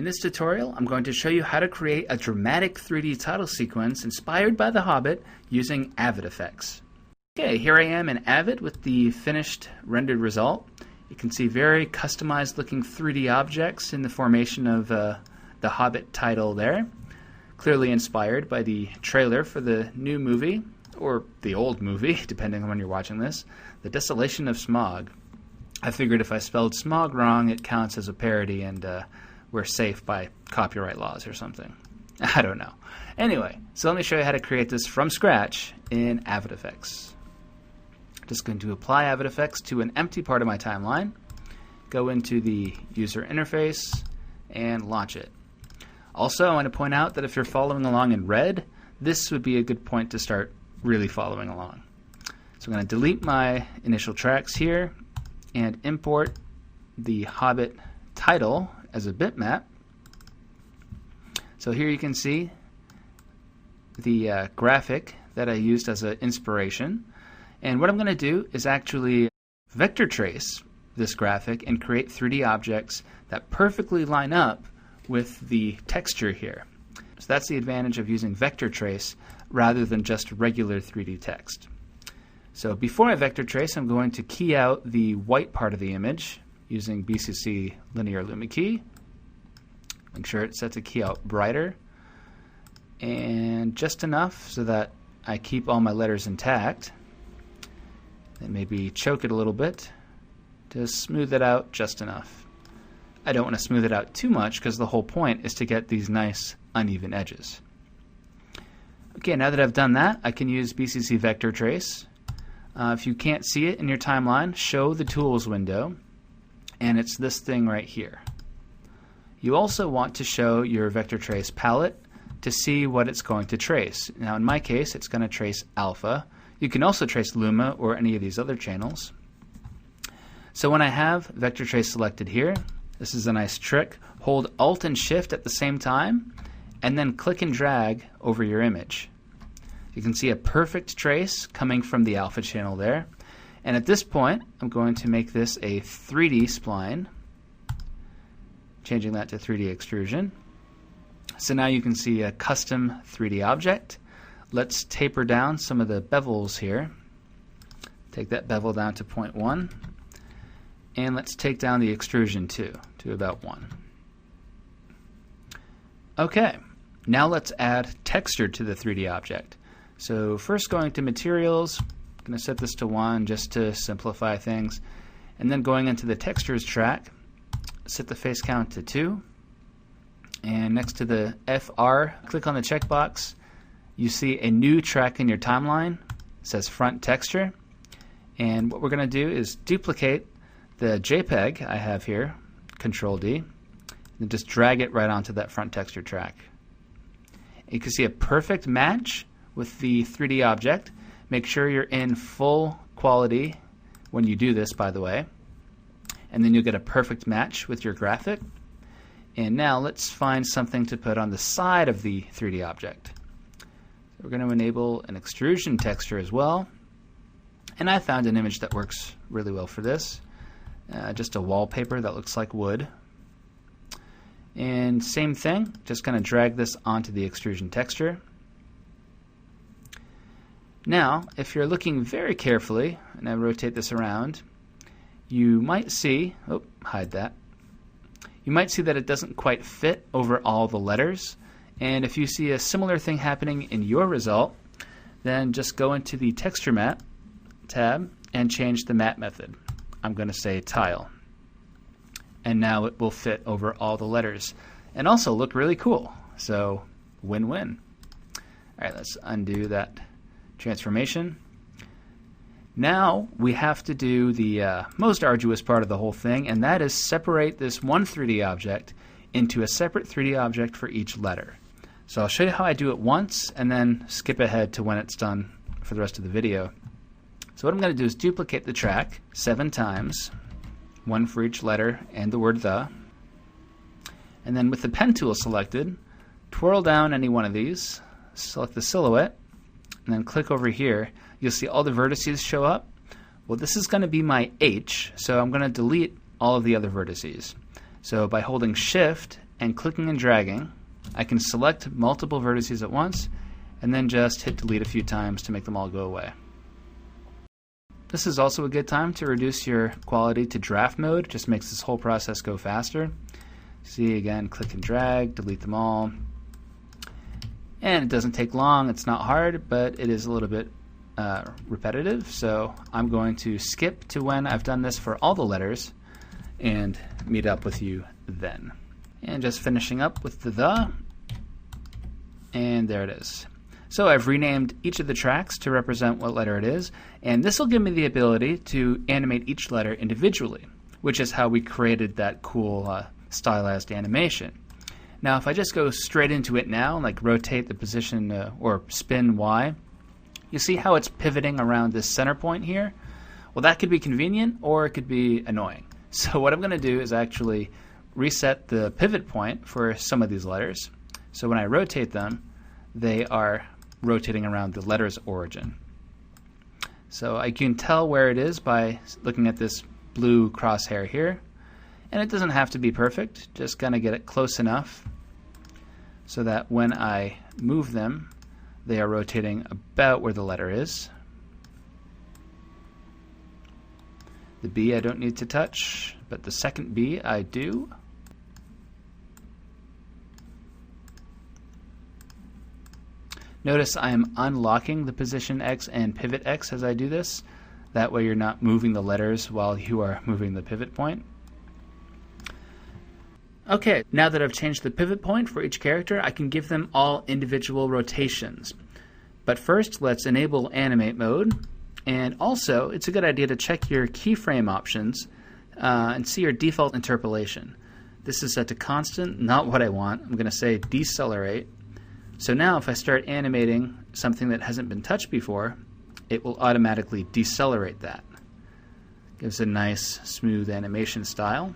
this tutorial, I'm going to show you how to create a dramatic 3D title sequence inspired by The Hobbit using Avid FX. Okay, here I am in Avid with the finished rendered result. You can see very customized looking 3D objects in the formation of the Hobbit title there. Clearly inspired by the trailer for the new movie, or the old movie, depending on when you're watching this, The Desolation of Smaug. I figured if I spelled Smaug wrong, it counts as a parody and we're safe by copyright laws or something. I don't know. Anyway, so let me show you how to create this from scratch in Avid FX. Just going to apply Avid FX to an empty part of my timeline, go into the user interface, and launch it. Also, I want to point out that if you're following along in red, this would be a good point to start really following along. So I'm going to delete my initial tracks here and import the Hobbit title as a bitmap. So here you can see the graphic that I used as an inspiration. And what I'm going to do is actually vector trace this graphic and create 3D objects that perfectly line up with the texture here. So that's the advantage of using vector trace rather than just regular 3D text. So before I vector trace, I'm going to key out the white part of the image using BCC linear lumi key. Make sure it's set to key out brighter, and just enough so that I keep all my letters intact. Then maybe choke it a little bit to smooth it out just enough. I don't want to smooth it out too much because the whole point is to get these nice uneven edges. Okay, now that I've done that, I can use BCC vector trace. If you can't see it in your timeline, show the tools window, and it's this thing right here. You also want to show your vector trace palette to see what it's going to trace. Now in my case, it's going to trace alpha. You can also trace luma or any of these other channels. So when I have vector trace selected here, this is a nice trick. Hold Alt and Shift at the same time, and then click and drag over your image. You can see a perfect trace coming from the alpha channel there. And at this point, I'm going to make this a 3D spline, changing that to 3D extrusion. So now you can see a custom 3D object. Let's taper down some of the bevels here. Take that bevel down to 0.1. And let's take down the extrusion too, to about 1. Okay, now let's add texture to the 3D object. So first going to materials, I'm going to set this to 1 just to simplify things. And then going into the textures track, set the face count to 2. And next to the FR, click on the checkbox. You see a new track in your timeline. It says front texture. And what we're going to do is duplicate the JPEG I have here, Control D, and just drag it right onto that front texture track. You can see a perfect match with the 3D object. Make sure you're in full quality when you do this, by the way, and then you'll get a perfect match with your graphic. And now let's find something to put on the side of the 3D object. We're going to enable an extrusion texture as well, and I found an image that works really well for this. Just a wallpaper that looks like wood. And same thing, just going to drag this onto the extrusion texture. Now, if you're looking very carefully, and I rotate this around, you might see, hide that. You might see that it doesn't quite fit over all the letters. And if you see a similar thing happening in your result, then just go into the Texture Map tab and change the map method. I'm going to say tile. And now it will fit over all the letters and also look really cool. So win-win. All right, let's undo that transformation. Now we have to do the most arduous part of the whole thing, and that is separate this one 3D object into a separate 3D object for each letter. So I'll show you how I do it once and then skip ahead to when it's done for the rest of the video. So what I'm going to do is duplicate the track 7 times, 1 for each letter and the word the. And then with the pen tool selected, twirl down any one of these, select the silhouette, and then click over here. You'll see all the vertices show up. Well, this is going to be my H, so I'm going to delete all of the other vertices. So by holding Shift and clicking and dragging, I can select multiple vertices at once and then just hit delete a few times to make them all go away. This is also a good time to reduce your quality to draft mode. It just makes this whole process go faster. See, again, click and drag, delete them all. And it doesn't take long, it's not hard, but it is a little bit repetitive. So I'm going to skip to when I've done this for all the letters and meet up with you then. And just finishing up with the, and there it is. So I've renamed each of the tracks to represent what letter it is, and this will give me the ability to animate each letter individually, which is how we created that cool stylized animation. Now if I just go straight into it now, like rotate the position or spin Y, you see how it's pivoting around this center point here? Well, that could be convenient or it could be annoying. So what I'm going to do is actually reset the pivot point for some of these letters. So when I rotate them, they are rotating around the letter's origin. So I can tell where it is by looking at this blue crosshair here. And it doesn't have to be perfect, just gonna get it close enough so that when I move them, they are rotating about where the letter is. The B I don't need to touch, but the second B I do. Notice I am unlocking the position X and pivot X as I do this. That way you're not moving the letters while you are moving the pivot point. Okay, now that I've changed the pivot point for each character, I can give them all individual rotations. But first, let's enable animate mode. And also, it's a good idea to check your keyframe options and see your default interpolation. This is set to constant, not what I want. I'm going to say decelerate. So now if I start animating something that hasn't been touched before, it will automatically decelerate that. Gives a nice smooth animation style.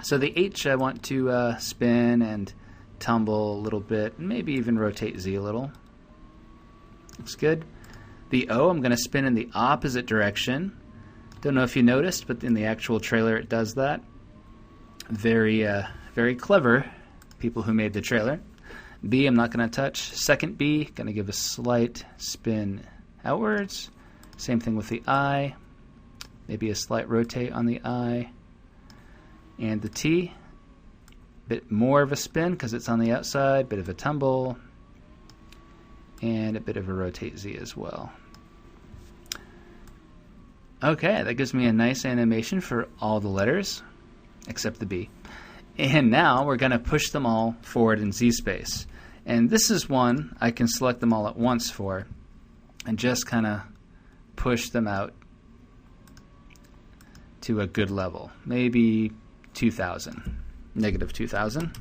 So the H I want to spin and tumble a little bit, and maybe even rotate Z a little. Looks good. The O I'm going to spin in the opposite direction. Don't know if you noticed, but in the actual trailer it does that. Very clever people who made the trailer. B I'm not going to touch. Second B, going to give a slight spin outwards. Same thing with the I. Maybe a slight rotate on the I. And the T, a bit more of a spin because it's on the outside, bit of a tumble, and a bit of a rotate Z as well. Okay, that gives me a nice animation for all the letters, except the B. And now we're going to push them all forward in Z space. And this is one I can select them all at once for and just kind of push them out to a good level. Maybe 2000, negative 2000.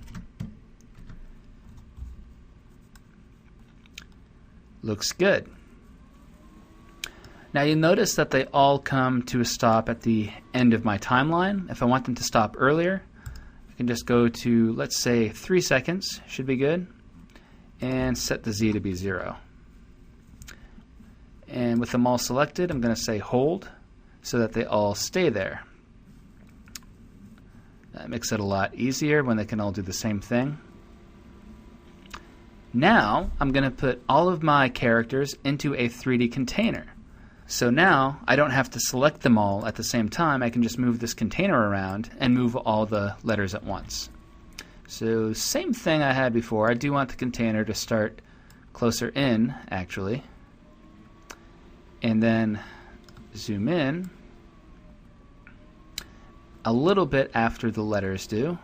Looks good. Now you'll notice that they all come to a stop at the end of my timeline. If I want them to stop earlier, I can just go to, let's say, 3 seconds, should be good, and set the Z to be 0. And with them all selected, I'm going to say hold so that they all stay there. That makes it a lot easier when they can all do the same thing. Now I'm going to put all of my characters into a 3D container. So now I don't have to select them all at the same time. I can just move this container around and move all the letters at once. So same thing I had before. I do want the container to start closer in, actually. And then zoom in a little bit after the letters do.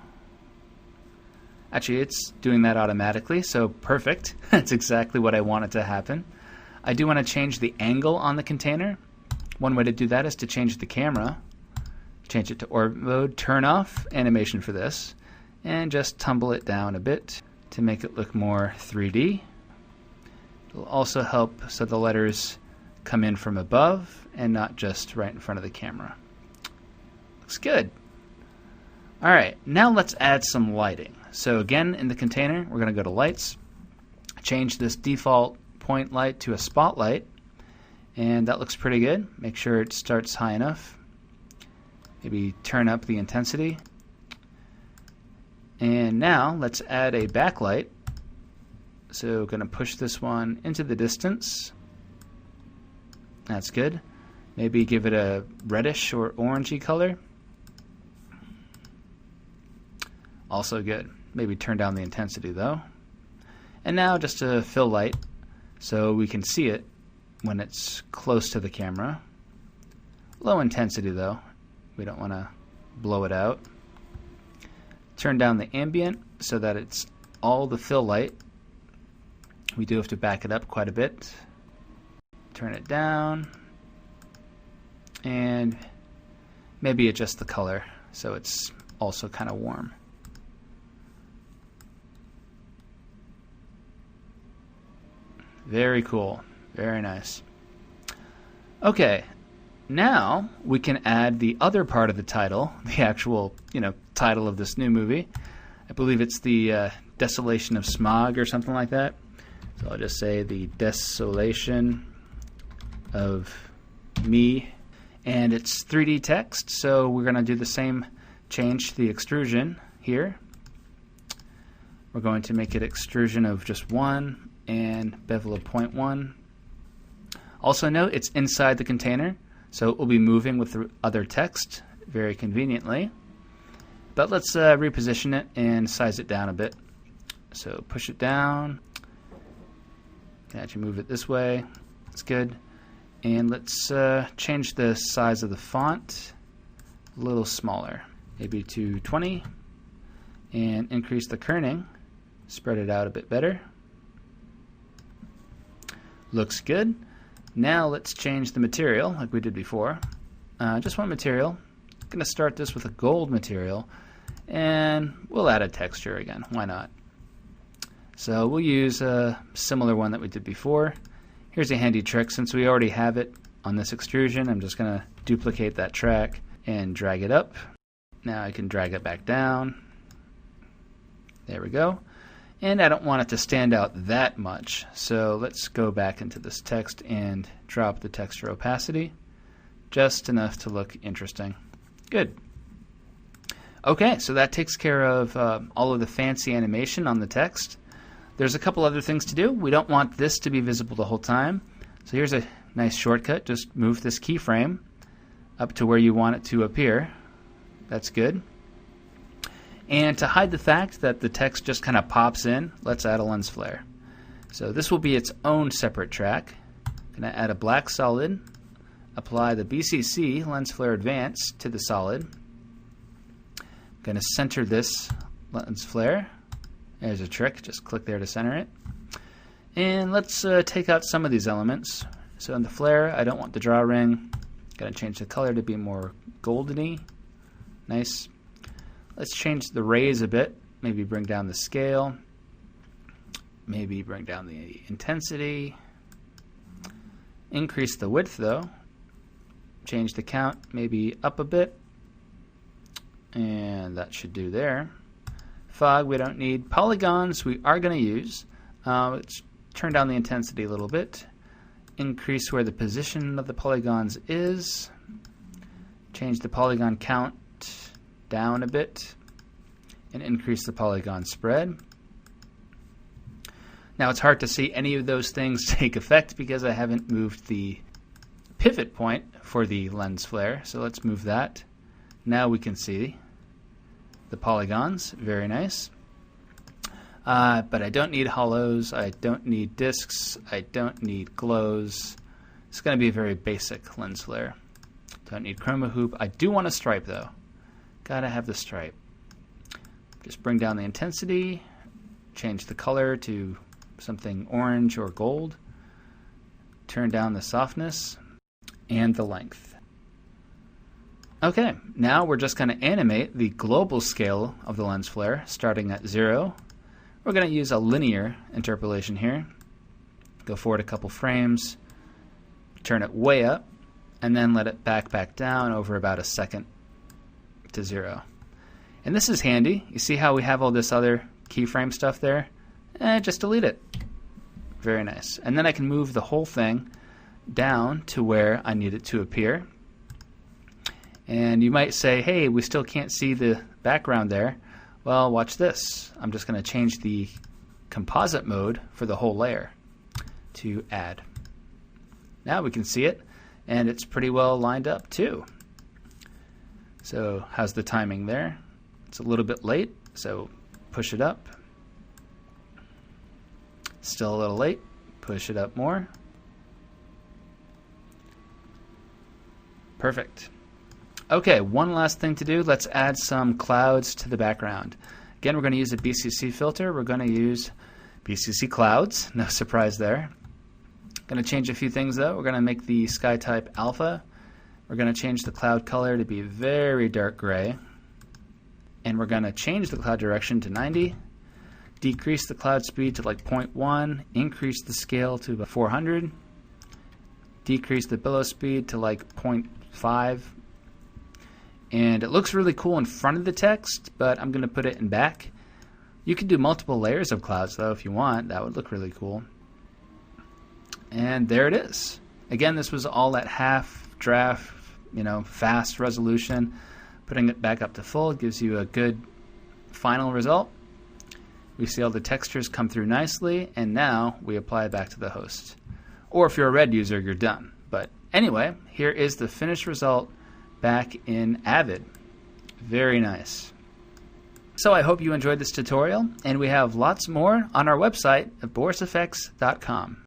Actually, it's doing that automatically, so perfect. That's exactly what I want it to happen. I do want to change the angle on the container. One way to do that is to change the camera. Change it to orbit mode, turn off animation for this, and just tumble it down a bit to make it look more 3D. It'll also help so the letters come in from above and not just right in front of the camera. Looks good. Alright, now let's add some lighting. So again, in the container, we're going to go to lights, change this default point light to a spotlight, and that looks pretty good. Make sure it starts high enough. Maybe turn up the intensity. And now let's add a backlight. So going to push this one into the distance. That's good. Maybe give it a reddish or orangey color. Also good. Maybe turn down the intensity though. And now just a fill light so we can see it when it's close to the camera. Low intensity though. We don't want to blow it out. Turn down the ambient so that it's all the fill light. We do have to back it up quite a bit. Turn it down. And maybe adjust the color so it's also kind of warm. Very cool. Very nice. Okay, now we can add the other part of the title, the actual, title of this new movie. I believe it's the Desolation of Smaug or something like that. So I'll just say the Desolation of Me, and it's 3D text, so we're going to do the same change to the extrusion here. We're going to make it extrusion of just 1 and bevel of 0.1. Also note it's inside the container, so it will be moving with the other text very conveniently. But let's reposition it and size it down a bit. So push it down. Can actually move it this way. That's good. And let's change the size of the font a little smaller, maybe to 20, and increase the kerning. Spread it out a bit better. Looks good. Now let's change the material like we did before. Just one material. I'm going to start this with a gold material, and we'll add a texture again. Why not? So we'll use a similar one that we did before. Here's a handy trick. Since we already have it on this extrusion, I'm just going to duplicate that track and drag it up. Now I can drag it back down. There we go. And I don't want it to stand out that much, so let's go back into this text and drop the texture opacity just enough to look interesting. Good. Okay, so that takes care of all of the fancy animation on the text. There's a couple other things to do. We don't want this to be visible the whole time, so here's a nice shortcut. Just move this keyframe up to where you want it to appear. That's good. And to hide the fact that the text just kind of pops in, let's add a lens flare. So this will be its own separate track. I'm going to add a black solid, apply the BCC lens flare advance to the solid. I'm going to center this lens flare. There's a trick, just click there to center it. And let's take out some of these elements. So in the flare, I don't want the draw ring. Going to change the color to be more goldeny. Nice. Let's change the rays a bit, maybe bring down the scale, maybe bring down the intensity, increase the width though, change the count maybe up a bit, and that should do there. Fog we don't need. Polygons we are going to use. Let's turn down the intensity a little bit, increase where the position of the polygons is, change the polygon count down a bit, and increase the polygon spread. Now it's hard to see any of those things take effect because I haven't moved the pivot point for the lens flare, so let's move that. Now we can see the polygons. Very nice. But I don't need hollows, I don't need discs, I don't need glows. It's going to be a very basic lens flare. Don't need chroma hoop. I do want a stripe though. Gotta have the stripe. Just bring down the intensity, change the color to something orange or gold, turn down the softness and the length. Okay, now we're just going to animate the global scale of the lens flare starting at 0. We're going to use a linear interpolation here. Go forward a couple frames, turn it way up, and then let it back down over about a second to 0. And this is handy. You see how we have all this other keyframe stuff there? Just delete it. Very nice. And then I can move the whole thing down to where I need it to appear. And you might say, hey, we still can't see the background there. Well, watch this. I'm just going to change the composite mode for the whole layer to add. Now we can see it, and it's pretty well lined up too. So how's the timing there? It's a little bit late, so push it up. Still a little late, push it up more. Perfect. Okay, one last thing to do. Let's add some clouds to the background. Again, we're going to use a BCC filter. We're going to use BCC clouds. No surprise there. Going to change a few things though. We're going to make the sky type alpha. We're going to change the cloud color to be very dark gray. And we're going to change the cloud direction to 90. Decrease the cloud speed to like 0.1. Increase the scale to about 400. Decrease the billow speed to like 0.5. And it looks really cool in front of the text, but I'm going to put it in back. You can do multiple layers of clouds though if you want. That would look really cool. And there it is. Again, this was all at half draft, fast resolution. Putting it back up to full gives you a good final result. We see all the textures come through nicely, and now we apply it back to the host. Or if you're a Red user, you're done. But anyway, here is the finished result back in Avid. Very nice. So I hope you enjoyed this tutorial, and we have lots more on our website at borisfx.com.